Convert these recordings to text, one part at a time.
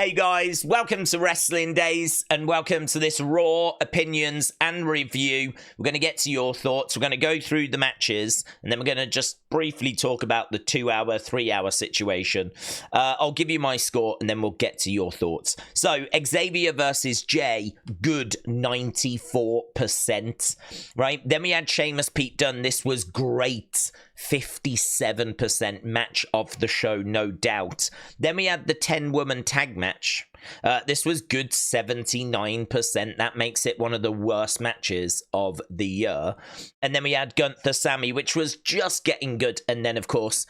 Hey guys, welcome to Wrestling Daze and welcome to this Raw opinions and review. We're going to get to your thoughts. We're going to go through the matches and then we're going to just briefly talk about the 2-hour, 3-hour situation. I'll give you my score and then we'll get to your thoughts. So, Xavier versus Jey, good 94%, right? Then we had Sheamus, Pete Dunne. This was great. 57% match of the show, no doubt. Then we had the 10-woman tag match. This was good 79%. That makes it one of the worst matches of the year. And then we had Gunther, Sami, which was just getting good. And then, of course,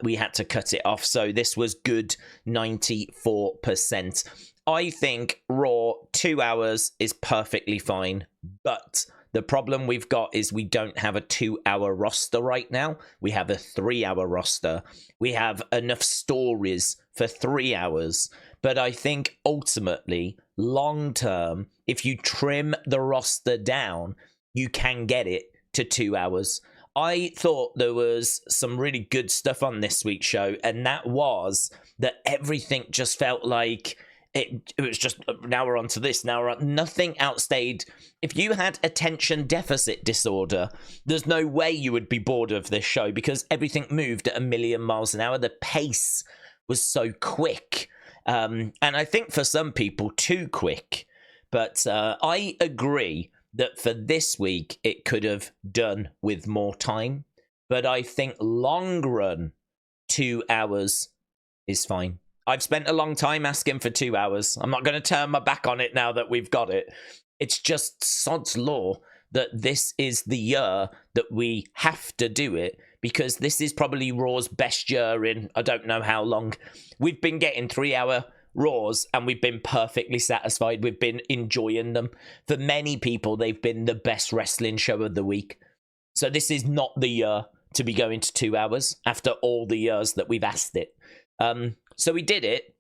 we had to cut it off. So this was good 94%. I think Raw 2 hours is perfectly fine, but the problem we've got is we don't have a 2-hour roster right now. We have a 3-hour roster. We have enough stories for 3 hours. But I think ultimately, long term, if you trim the roster down, you can get it to 2 hours. I thought there was some really good stuff on this week's show, and that was that everything just felt like it was just, now we're on to this, now we're on, nothing outstayed. If you had attention deficit disorder, there's no way you would be bored of this show because everything moved at 1,000,000 miles an hour. The pace was so quick. And I think for some people, too quick. But I agree that for this week, it could have done with more time. But I think long run, 2 hours is fine. I've spent a long time asking for 2 hours. I'm not going to turn my back on it now that we've got it. It's just sod's law that this is the year that we have to do it because this is probably Raw's best year in I don't know how long. We've been getting 3-hour Raws and we've been perfectly satisfied. We've been enjoying them. For many people, they've been the best wrestling show of the week. So this is not the year to be going to 2 hours after all the years that we've asked it. So we did it,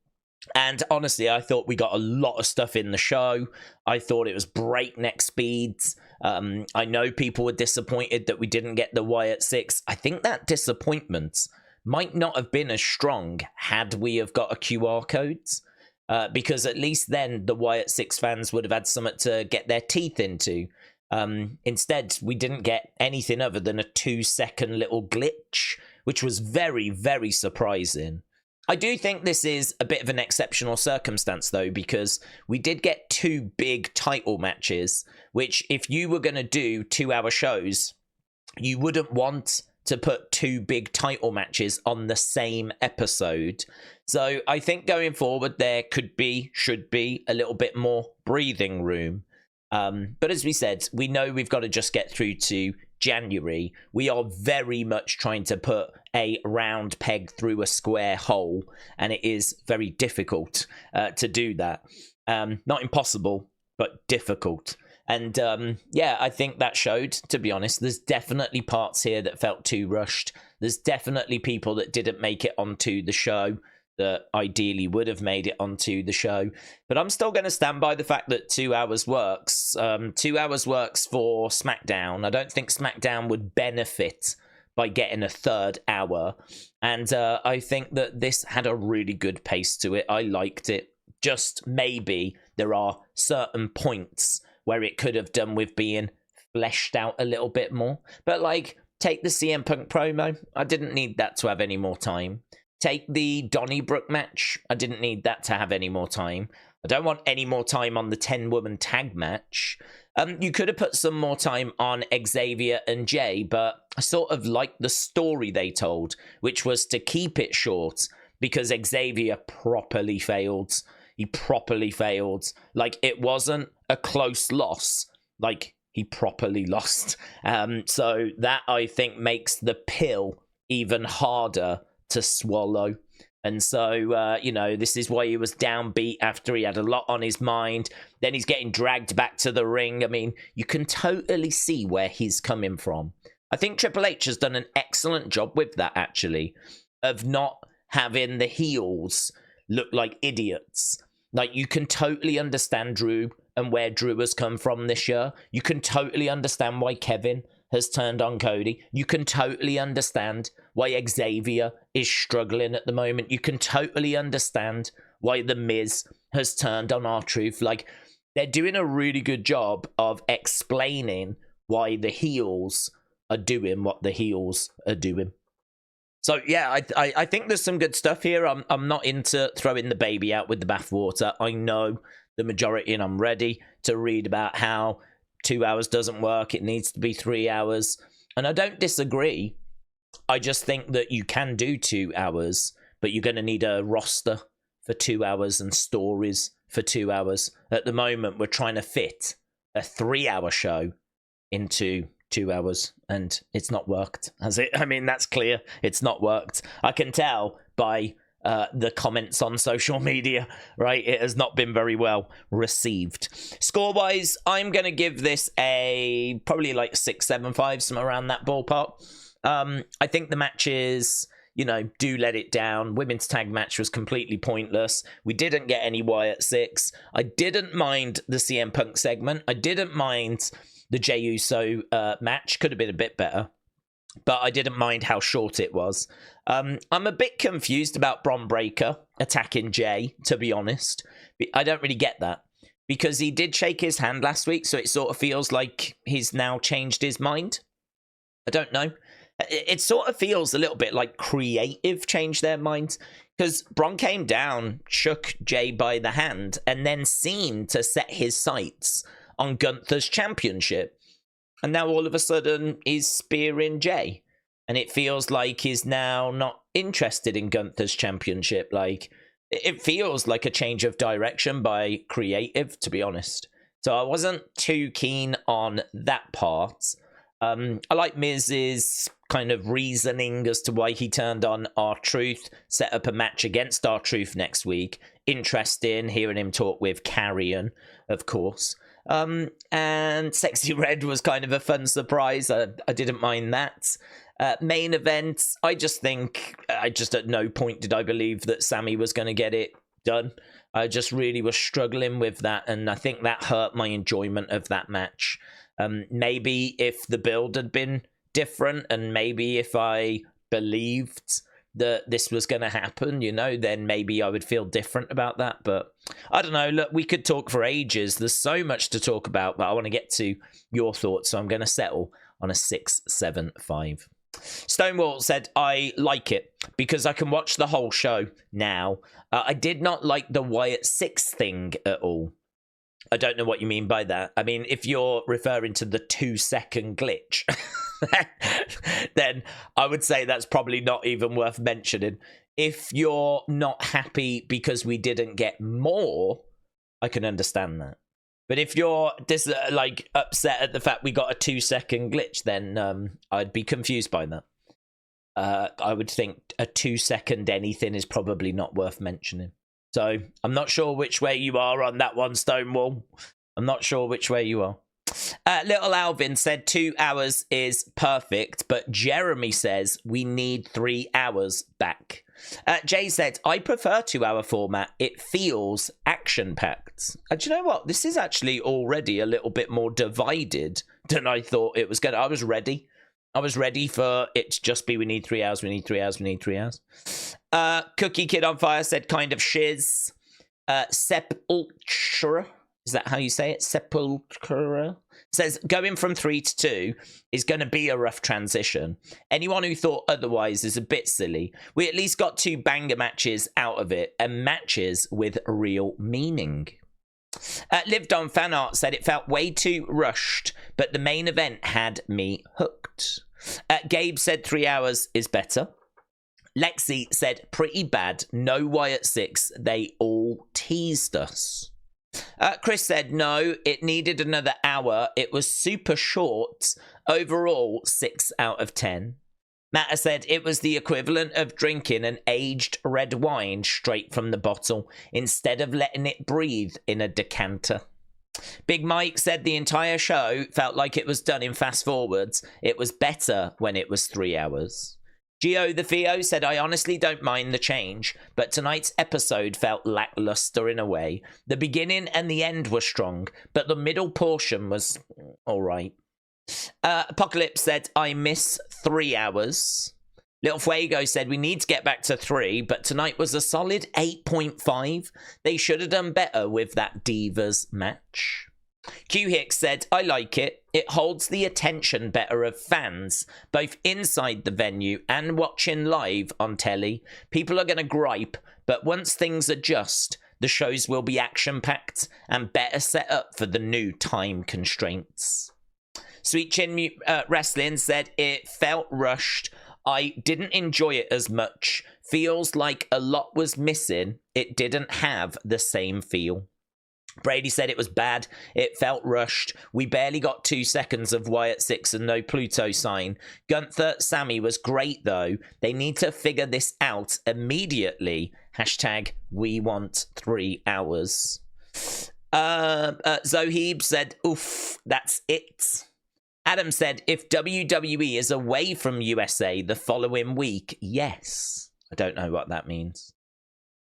and honestly, I thought we got a lot of stuff in the show. I thought it was breakneck speeds. I know people were disappointed that we didn't get the Wyatt Sicks. I think that disappointment might not have been as strong had we have got a QR codes, because at least then the Wyatt Sicks fans would have had something to get their teeth into. Instead, we didn't get anything other than a 2-second little glitch, which was very, very surprising. I do think this is a bit of an exceptional circumstance, though, because we did get 2 big title matches, which if you were going to do 2-hour shows, you wouldn't want to put 2 big title matches on the same episode. So I think going forward, there should be a little bit more breathing room. But as we said, we know we've got to just get through to January. We are very much trying to put a round peg through a square hole, and it is very difficult to do that. Not impossible, but difficult. And yeah, I think that showed, to be honest. There's definitely parts here that felt too rushed. There's definitely people that didn't make it onto the show that ideally would have made it onto the show. But I'm still going to stand by the fact that 2 hours works. 2 hours works for SmackDown. I don't think SmackDown would benefit by getting a 3rd hour. And I think that this had a really good pace to it. I liked it. Just maybe there are certain points where it could have done with being fleshed out a little bit more. But like, take the CM Punk promo. I didn't need that to have any more time. Take the Donnybrook match. I didn't need that to have any more time. I don't want any more time on the 10-woman tag match. You could have put some more time on Xavier and Jey, but I sort of liked the story they told, which was to keep it short because Xavier properly failed. He properly failed. Like, it wasn't a close loss. Like, he properly lost. So that, I think, makes the pill even harder to swallow. And so, you know, this is why he was downbeat after he had a lot on his mind. Then he's getting dragged back to the ring. I mean, you can totally see where he's coming from. I think Triple H has done an excellent job with that, actually, of not having the heels look like idiots. Like, you can totally understand Drew and where Drew has come from this year. You can totally understand why Kevin has turned on Cody. You can totally understand why Xavier is struggling at the moment. You can totally understand why The Miz has turned on R-Truth. Like, they're doing a really good job of explaining why the heels are doing what the heels are doing. So, yeah, I think there's some good stuff here. I'm not into throwing the baby out with the bathwater. I know the majority, and I'm ready to read about how 2 hours doesn't work. It needs to be 3 hours. And I don't disagree. I just think that you can do 2 hours, but you're going to need a roster for 2 hours and stories for 2 hours. At the moment, we're trying to fit a 3-hour show into 2 hours, and it's not worked, has it? I mean, that's clear. It's not worked. I can tell by the comments on social media, right? It has not been very well received. Score-wise, I'm going to give this a probably like 6, 7, 5, somewhere around that ballpark. I think the matches, you know, do let it down. Women's tag match was completely pointless. We didn't get any Wyatt Sicks. I didn't mind the CM Punk segment. I didn't mind the Jey Uso match. Could have been a bit better. But I didn't mind how short it was. I'm a bit confused about Bron Breakker attacking Jey, to be honest. I don't really get that. Because he did shake his hand last week, so it sort of feels like he's now changed his mind. I don't know. It sort of feels a little bit like Creative changed their minds. Because Bron came down, shook Jey by the hand, and then seemed to set his sights on Gunther's championship. And now all of a sudden he's spearing Jey. And it feels like he's now not interested in Gunther's championship. Like, it feels like a change of direction by Creative, to be honest. So I wasn't too keen on that part. I like Miz's kind of reasoning as to why he turned on R-Truth, set up a match against R-Truth next week. Interesting hearing him talk with Karrion, of course. And Sexy Red was kind of a fun surprise. I didn't mind that. Main event, I just at no point did I believe that Sami was going to get it done. I just really was struggling with that, and I think that hurt my enjoyment of that match. Maybe if the build had been different, and maybe if I believed that this was going to happen, you know, then maybe I would feel different about that. But I don't know. Look, we could talk for ages. There's so much to talk about, but I want to get to your thoughts, so I'm going to settle on a 6, 7, 5. Stonewall said, I like it because I can watch the whole show now. I did not like the Wyatt Sicks thing at all. I don't know what you mean by that. I mean, if you're referring to the 2-second glitch, then I would say that's probably not even worth mentioning. If you're not happy because we didn't get more, I can understand that. But if you're upset at the fact we got a 2-second glitch, then I'd be confused by that. I would think a 2-second anything is probably not worth mentioning. So I'm not sure which way you are on that one, Stonewall. I'm not sure which way you are. Little Alvin said 2 hours is perfect, but Jeremy says we need 3 hours back. Jay said, I prefer 2-hour format. It feels action-packed. Do you know what? This is actually already a little bit more divided than I thought it was going to. I was ready. I was ready for it to just be, we need 3 hours, we need 3 hours, we need 3 hours. Cookie Kid on Fire said kind of shiz. Sepultura, is that how you say it? Sepultura says going from 3 to 2 is going to be a rough transition. Anyone who thought otherwise is a bit silly. We at least got 2 banger matches out of it, and matches with real meaning. Lived on Fan Art said it felt way too rushed, but the main event had me hooked. Gabe said 3 hours is better. Lexi said pretty bad. No Wyatt Sicks. They all teased us. Chris said no, it needed another hour. It was super short. Overall, 6 out of 10. Matta said it was the equivalent of drinking an aged red wine straight from the bottle instead of letting it breathe in a decanter. Big Mike said the entire show felt like it was done in fast forwards. It was better when it was 3 hours. Gio the Theo said, I honestly don't mind the change, but tonight's episode felt lackluster in a way. The beginning and the end were strong, but the middle portion was all right. Apocalypse said, I miss 3 hours. Little Fuego said, we need to get back to 3, but tonight was a solid 8.5. They should have done better with that Divas match. Q Hicks said, I like it. It holds the attention better of fans, both inside the venue and watching live on telly. People are going to gripe, but once things adjust, the shows will be action-packed and better set up for the new time constraints. Sweet Chin Wrestling said, it felt rushed. I didn't enjoy it as much. Feels like a lot was missing. It didn't have the same feel. Brady said it was bad. It felt rushed. We barely got 2 seconds of Wyatt Sicks and no Pluto sign. Gunther, Sami was great though. They need to figure this out immediately. Hashtag we want 3 hours. Zoheeb said, oof, that's it. Adam said, if WWE is away from USA the following week, yes. I don't know what that means.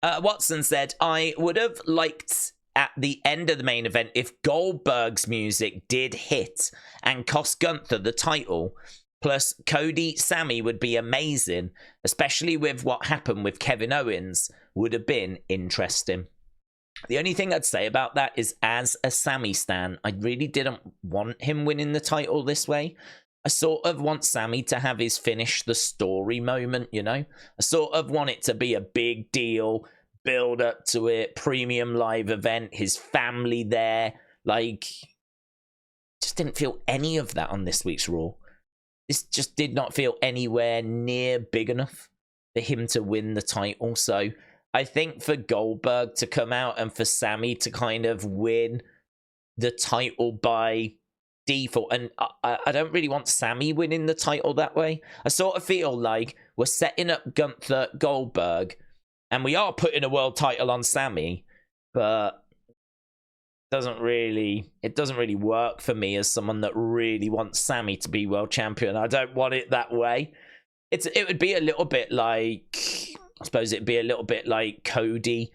Watson said, I would have liked at the end of the main event if Goldberg's music did hit and cost Gunther the title. Plus, Cody Sami would be amazing, especially with what happened with Kevin Owens, would have been interesting. The only thing I'd say about that is, as a Sami stan, I really didn't want him winning the title this way. I sort of want Sami to have his finish the story moment, you know? I sort of want it to be a big deal, build up to it, premium live event, his family there. Like, just didn't feel any of that on this week's Raw. This just did not feel anywhere near big enough for him to win the title. So I think for Goldberg to come out and for Sami to kind of win the title by default, and I don't really want Sami winning the title that way. I sort of feel like we're setting up Gunther Goldberg, and we are putting a world title on Sami, but it doesn't really work for me as someone that really wants Sami to be world champion. I don't want it that way. It would be a little bit like, I suppose it'd be a little bit like Cody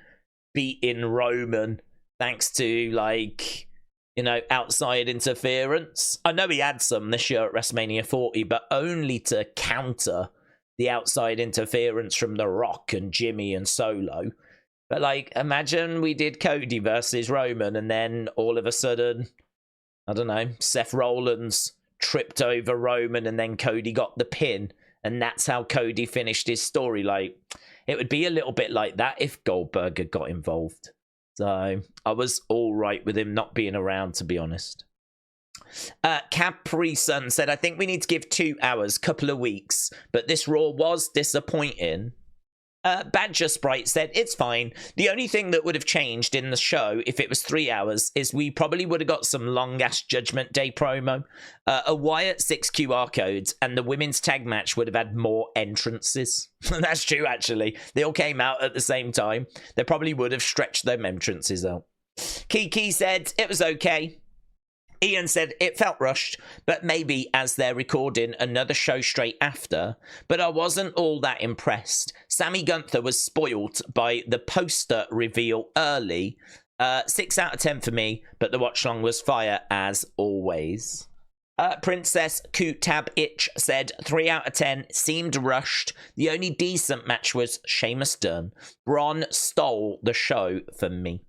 beating Roman thanks to, like, you know, outside interference. I know he had some this year at WrestleMania 40, but only to counter the outside interference from The Rock and Jimmy and Solo. But, like, imagine we did Cody versus Roman and then all of a sudden, I don't know, Seth Rollins tripped over Roman and then Cody got the pin, and that's how Cody finished his story. Like, it would be a little bit like that if Goldberg had got involved. So I was all right with him not being around, to be honest. Capri Sun said, I think we need to give 2 hours, couple of weeks, but this Raw was disappointing. Badger Sprite said, it's fine. The only thing that would have changed in the show if it was 3 hours is we probably would have got some long-ass Judgment Day promo, a Wyatt Sicks QR codes, and the women's tag match would have had more entrances. That's true, actually. They all came out at the same time. They probably would have stretched them entrances out. Kiki said, it was okay. Ian said, it felt rushed, but maybe as they're recording another show straight after. But I wasn't all that impressed. Sami Gunther was spoiled by the poster reveal early. 6 out of 10 for me, but the watch-long was fire as always. Princess Kutab Itch said, 3 out of 10, seemed rushed. The only decent match was Sheamus Dunne. Braun stole the show for me.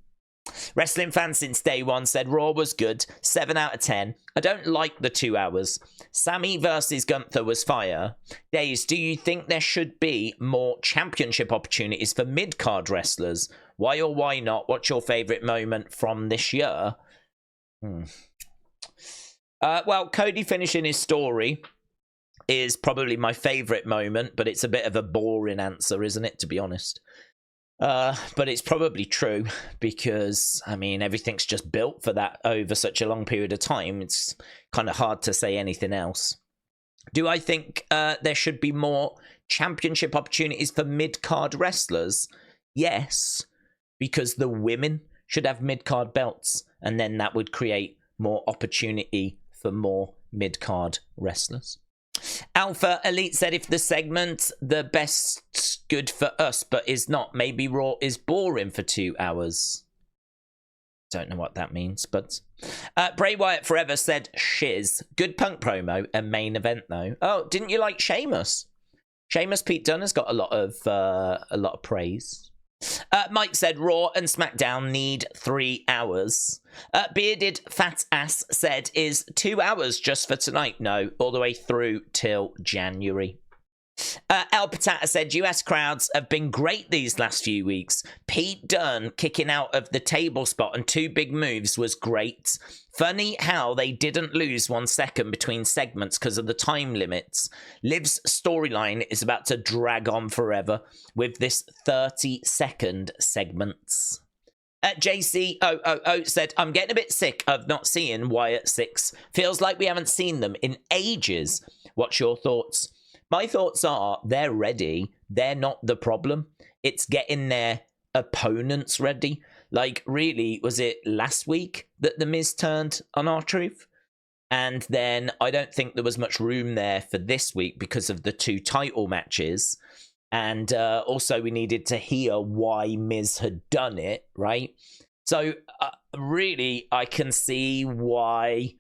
Wrestling fans since day one said Raw was good, 7 out of 10. I don't like the 2 hours. Sami versus Gunther was fire. Daze, do you think there should be more championship opportunities for mid-card wrestlers? Why or why not? What's your favourite moment from this year? Well, Cody finishing his story is probably my favourite moment, but it's a bit of a boring answer, isn't it, to be honest? But it's probably true because, I mean, everything's just built for that over such a long period of time. It's kind of hard to say anything else. Do I think there should be more championship opportunities for mid-card wrestlers? Yes, because the women should have mid-card belts, and then that would create more opportunity for more mid-card wrestlers. Alpha Elite said, if the segment the best good for us but is not, maybe Raw is boring for 2 hours. Don't know what that means, but Bray Wyatt Forever said, shiz, good Punk promo and main event though. Oh, didn't you like Sheamus? Sheamus Pete Dunne has got a lot of praise. Mike said Raw and SmackDown need 3 hours. Bearded Fat Ass said, is 2 hours just for tonight? No, all the way through till January. El Patata said, US crowds have been great these last few weeks. Pete Dunne kicking out of the table spot and 2 big moves was great. Funny how they didn't lose 1 second between segments because of the time limits. Liv's storyline is about to drag on forever with this 30-second segments. JC000 said, I'm getting a bit sick of not seeing Wyatt Sicks. Feels like we haven't seen them in ages. What's your thoughts? My thoughts are they're ready. They're not the problem. It's getting their opponents ready. Like, really, was it last week that The Miz turned on R-Truth? And then I don't think there was much room there for this week because of the 2 title matches. And also we needed to hear why Miz had done it, right? So really, I can see why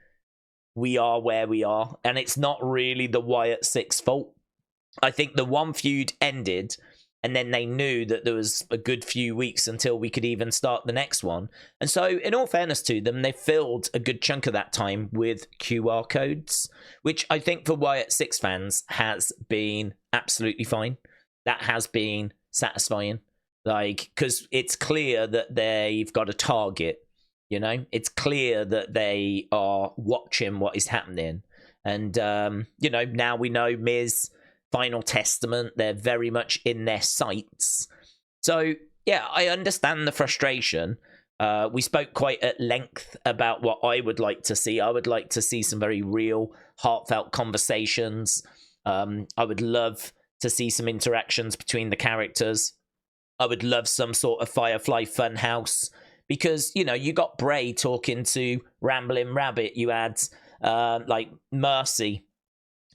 we are where we are. And it's not really the Wyatt Sicks fault. I think the one feud ended, and then they knew that there was a good few weeks until we could even start the next one. And so, in all fairness to them, they filled a good chunk of that time with QR codes, which I think for Wyatt Sicks fans has been absolutely fine. That has been satisfying. Like, because it's clear that they've got a target, you know? It's clear that they are watching what is happening. And, you know, now we know Miz... Final Testament, they're very much in their sights. So, yeah, I understand the frustration. We spoke quite at length about what I would like to see. I would like to see some very real, heartfelt conversations. I would love to see some interactions between the characters. I would love some sort of Firefly Funhouse. Because, you know, you got Bray talking to Ramblin' Rabbit. You had, like, Mercy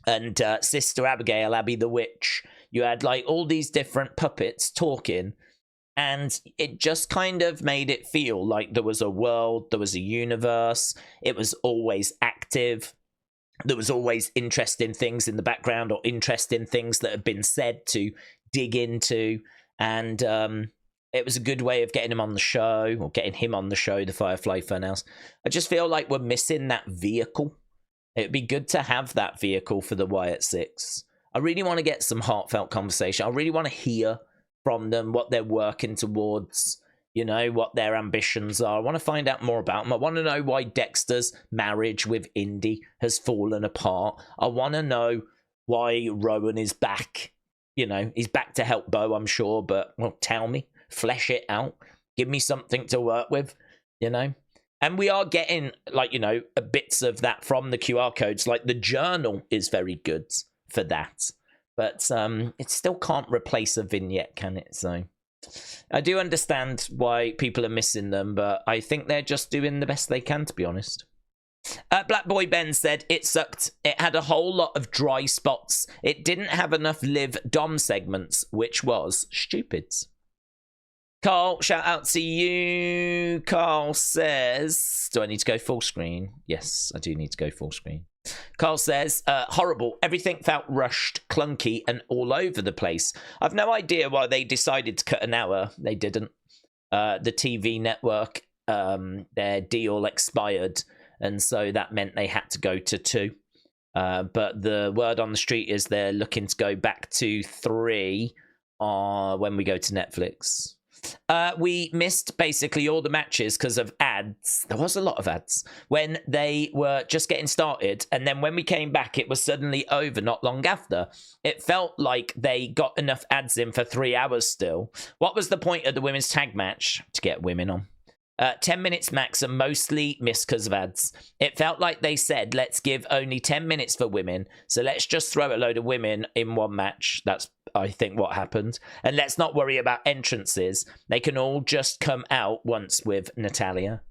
and Sister Abigail, Abby the Witch. You had like all these different puppets talking, and it just kind of made it feel like there was a world, there was a universe. It was always active. There was always interesting things in the background or interesting things that had been said to dig into. And it was a good way of getting him on the show, or getting him on the show, the Firefly Funhouse. I just feel like we're missing that vehicle. It'd be good to have that vehicle for the Wyatt Sicks. I really want to get some heartfelt conversation. I really want to hear from them what they're working towards, you know, what their ambitions are. I want to find out more about them. I want to know why Dexter's marriage with Indy has fallen apart. I want to know why Rowan is back. You know, he's back to help Bo, I'm sure, but, well, tell me. Flesh it out. Give me something to work with, you know? And we are getting, like, you know, bits of that from the QR codes. Like, the journal is very good for that. But it still can't replace a vignette, can it? So I do understand why people are missing them, but I think they're just doing the best they can, to be honest. Black Boy Ben said, it sucked. It had a whole lot of dry spots. It didn't have enough Liv Dom segments, which was stupid. Carl, shout out to you. Carl says, do I need to go full screen? Yes, I do need to go full screen. Carl says, horrible. Everything felt rushed, clunky, and all over the place. I've no idea why they decided to cut an hour. They didn't. The TV network, their deal expired, and so that meant they had to go to 2. But the word on the street is they're looking to go back to 3 when we go to Netflix. We missed basically all the matches because of ads. There was a lot of ads when they were just getting started, and then when we came back it was suddenly over not long after. It felt like they got enough ads in for 3 hours still. What was the point of the women's tag match? To get women on. 10 minutes max and mostly missed because of ads. It felt like they said, let's give only 10 minutes for women, so let's just throw a load of women in one match. That's, I think, what happened. And let's not worry about entrances. They can all just come out once with Natalya.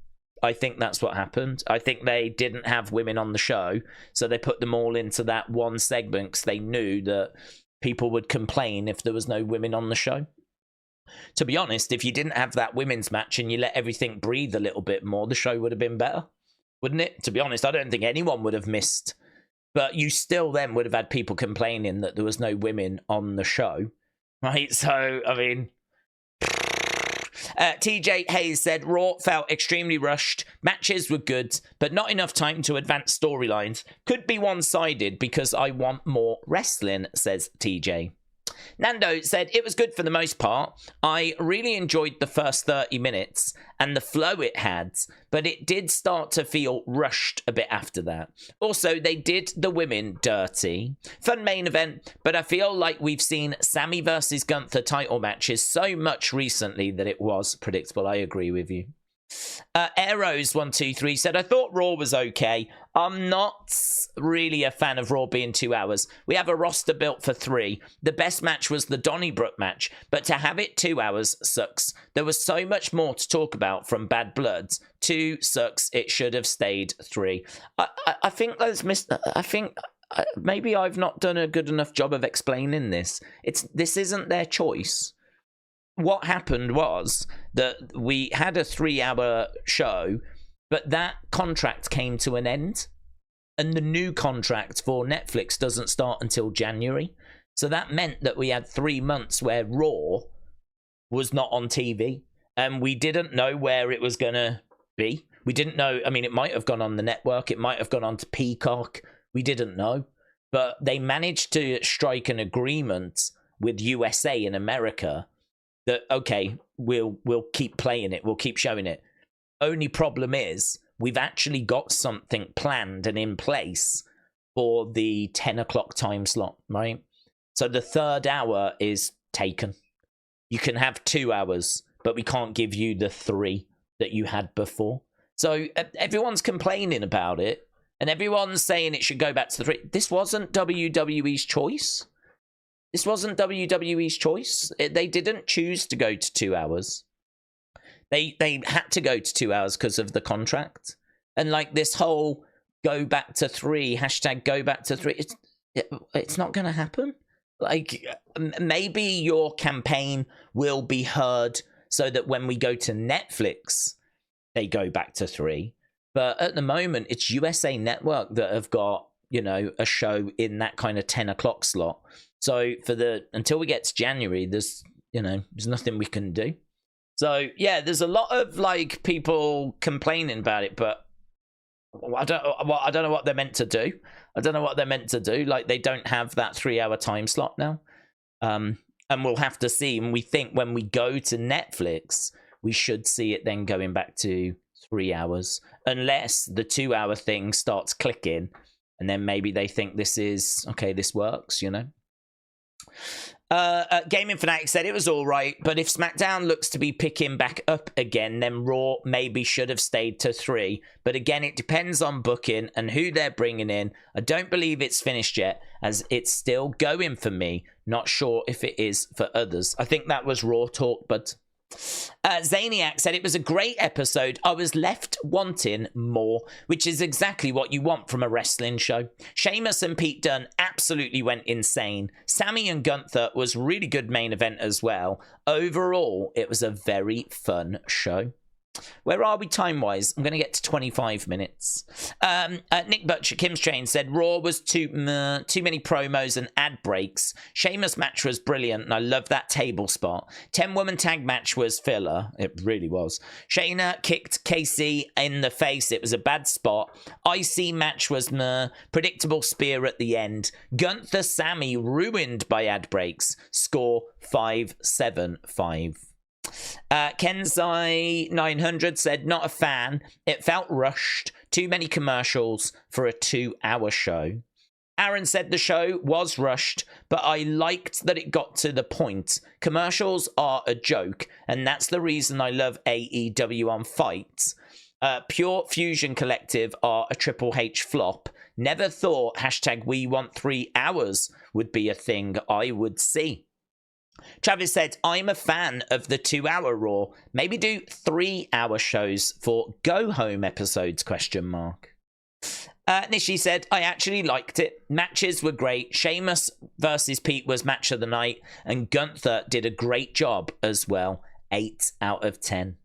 I think that's what happened. I think they didn't have women on the show, so they put them all into that one segment because they knew that people would complain if there was no women on the show. To be honest, if you didn't have that women's match and you let everything breathe a little bit more, the show would have been better, wouldn't it? To be honest, I don't think anyone would have missed but you still then would have had people complaining that there was no women on the show, right? So, I mean, TJ Hayes said, Raw felt extremely rushed. Matches were good, but not enough time to advance storylines. Could be one-sided because I want more wrestling, says TJ. Nando said, it was good for the most part. I really enjoyed the first 30 minutes and the flow it had, but it did start to feel rushed a bit after that. Also, they did the women dirty. Fun main event, but I feel like we've seen Sami versus Gunther title matches so much recently that it was predictable. I agree with you. Arrows123 said, I thought Raw was okay. I'm not really a fan of Raw being 2 hours. We have a roster built for 3. The best match was the Donnybrook match, but to have it 2 hours sucks. There was so much more to talk about from Bad Bloods. 2 sucks. It should have stayed 3. I think that's maybe I've not done a good enough job of explaining this. This isn't their choice. What happened was that we had a 3-hour show, but that contract came to an end, and the new contract for Netflix doesn't start until January. So that meant that we had 3 months where Raw was not on TV, and we didn't know where it was going to be. We didn't know. I mean, it might have gone on the network. It might have gone on to Peacock. We didn't know. But they managed to strike an agreement with USA in America that, okay, we'll keep playing it, we'll keep showing it. Only problem is we've actually got something planned and in place for the 10 o'clock time slot, right? So the 3rd hour is taken. You can have 2 hours, but we can't give you the 3 that you had before. So everyone's complaining about it, and everyone's saying it should go back to the 3. This wasn't WWE's choice. This wasn't WWE's choice. They didn't choose to go to 2 hours. They had to go to 2 hours because of the contract. And like this whole go back to 3, hashtag go back to 3, it's not going to happen. Like, maybe your campaign will be heard so that when we go to Netflix, they go back to 3. But at the moment, it's USA Network that have got, you know, a show in that kind of 10 o'clock slot. So until we get to January, there's nothing we can do. So yeah, there's a lot of like people complaining about it, but I don't know what they're meant to do. I don't know what they're meant to do. Like, they don't have that 3-hour time slot now. And we'll have to see. And we think when we go to Netflix, we should see it then going back to 3 hours, unless the 2-hour thing starts clicking. And then maybe they think this works, you know? Gaming Fanatic said it was all right, but if SmackDown looks to be picking back up again, then Raw maybe should have stayed to 3. But again, it depends on booking and who they're bringing in. I don't believe it's finished yet, as it's still going for me. Not sure if it is for others. I think that was Raw talk, but... Zaniac said it was a great episode. I was left wanting more, which is exactly what you want from a wrestling show. Sheamus and Pete Dunne absolutely went insane. Sami and Gunther was really good main event as well. Overall, it was a very fun show. Where are we time-wise? I'm going to get to 25 minutes. Nick Butcher, Kim's Train, said Raw was too many promos and ad breaks. Sheamus match was brilliant, and I love that table spot. 10-woman tag match was filler. It really was. Shayna kicked Casey in the face. It was a bad spot. IC match was predictable spear at the end. Gunther Sami ruined by ad breaks. Score 5-7-5. Kenzai 900 said not a fan. It felt rushed. Too many commercials for a 2-hour show. Aaron said the show was rushed, but I liked that it got to the point. Commercials are a joke, and that's the reason I love AEW on Fight. Pure Fusion Collective are a Triple H flop. Never thought hashtag we want 3 hours would be a thing I would see. Travis said, I'm a fan of the 2-hour Raw. Maybe do 3-hour shows for go-home episodes, ? Nishi said, I actually liked it. Matches were great. Sheamus versus Pete was match of the night. And Gunther did a great job as well. 8 out of 10.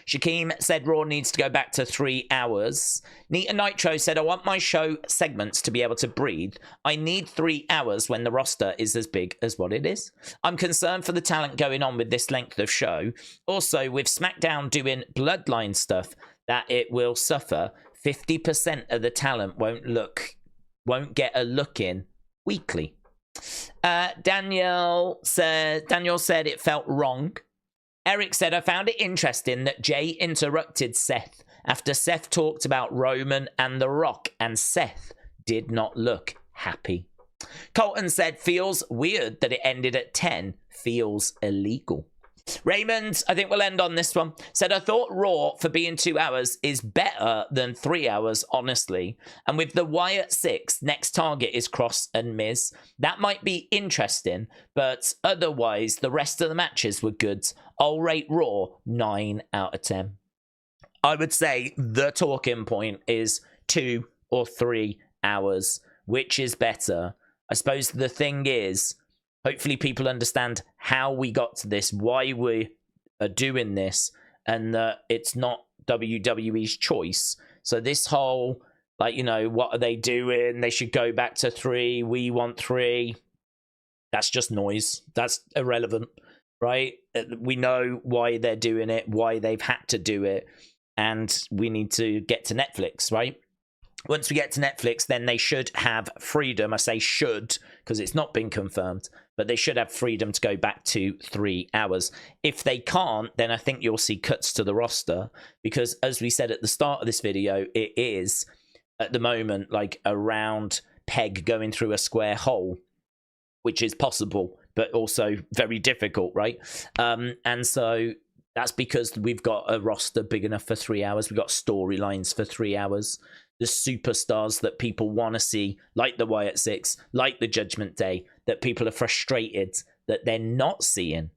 Shaquem said Raw needs to go back to 3 hours. Nita Nitro said, I want my show segments to be able to breathe. I need 3 hours when the roster is as big as what it is. I'm concerned for the talent going on with this length of show. Also, with SmackDown doing bloodline stuff, that it will suffer. 50% of the talent won't get a look in weekly. Daniel said it felt wrong. Eric said, I found it interesting that Jey interrupted Seth after Seth talked about Roman and The Rock, and Seth did not look happy. Colton said, feels weird that it ended at 10. Feels illegal. Raymond, I think we'll end on this one, said, I thought Raw, for being 2 hours, is better than 3 hours, honestly. And with the Wyatt Sicks, next target is Kross and Miz. That might be interesting, but otherwise, the rest of the matches were good. I'll rate Raw 9 out of 10. I would say the talking point is 2 or 3 hours, which is better. I suppose the thing is, hopefully people understand how we got to this, why we are doing this, and that it's not WWE's choice. So this whole, like, you know, what are they doing? They should go back to 3. We want 3. That's just noise. That's irrelevant, right? We know why they're doing it, why they've had to do it, and we need to get to Netflix, right? Once we get to Netflix, then they should have freedom. I say should because it's not been confirmed, but they should have freedom to go back to 3 hours. If they can't, then I think you'll see cuts to the roster because, as we said at the start of this video, it is at the moment like a round peg going through a square hole, which is possible, but also very difficult, right? And so that's because we've got a roster big enough for 3 hours. We've got storylines for 3 hours. The superstars that people want to see, like the Wyatt Sicks, like the Judgment Day, that people are frustrated that they're not seeing.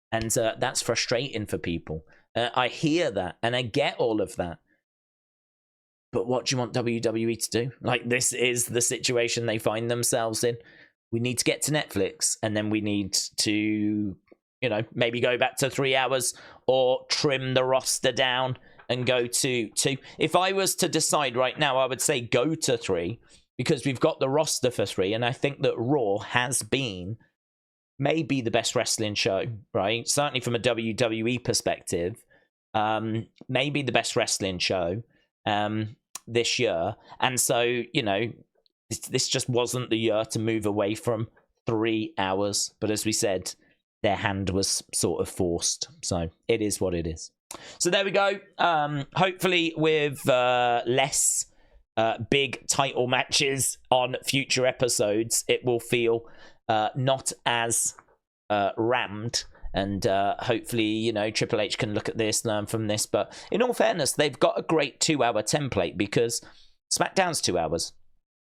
And that's frustrating for people. I hear that, and I get all of that. But what do you want WWE to do? Like, this is the situation they find themselves in. We need to get to Netflix, and then we need to, you know, maybe go back to 3 hours or trim the roster down and go to 2. If I was to decide right now, I would say go to 3 because we've got the roster for 3. And I think that Raw has been maybe the best wrestling show, right? Certainly from a WWE perspective, maybe the best wrestling show this year. And so, you know, this just wasn't the year to move away from 3 hours. But as we said, their hand was sort of forced. So it is what it is. So there we go. Hopefully with less big title matches on future episodes, it will feel not as rammed. And hopefully, you know, Triple H can look at this, learn from this. But in all fairness, they've got a great 2-hour template because SmackDown's 2 hours.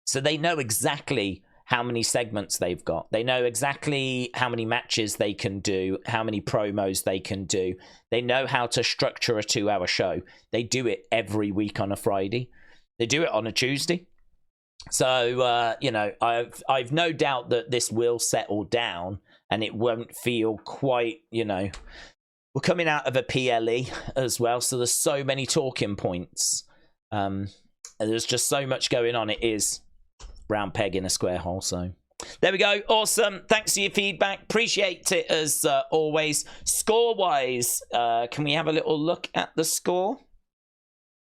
So they know exactly how many segments they've got. They know exactly how many matches they can do, how many promos they can do. They know how to structure a 2-hour show. They do it every week on a Friday. They do it on a Tuesday. So, you know, I've no doubt that this will settle down and it won't feel quite, you know, we're coming out of a PLE as well. So there's so many talking points. And there's just so much going on. It is round peg in a square hole. So there we go. Awesome. Thanks for your feedback. Appreciate it as always. Score wise, can we have a little look at the score?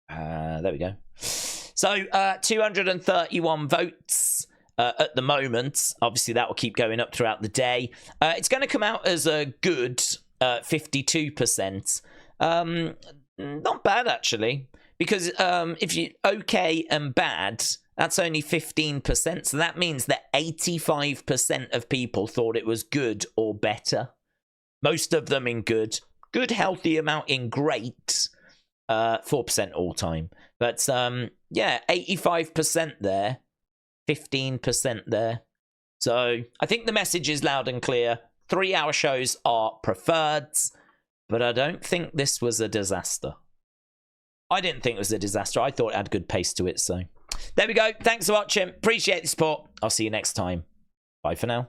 There we go. So 231 votes at the moment. Obviously that will keep going up throughout the day. It's going to come out as a good 52%. Not bad actually, because if you okay and bad, that's only 15%. So that means that 85% of people thought it was good or better. Most of them in good. Good, healthy amount in great. 4% all time. But yeah, 85% there. 15% there. So I think the message is loud and clear. 3-hour shows are preferred. But I don't think this was a disaster. I didn't think it was a disaster. I thought it had good pace to it. So there we go. Thanks for watching. Appreciate the support. I'll see you next time. Bye for now.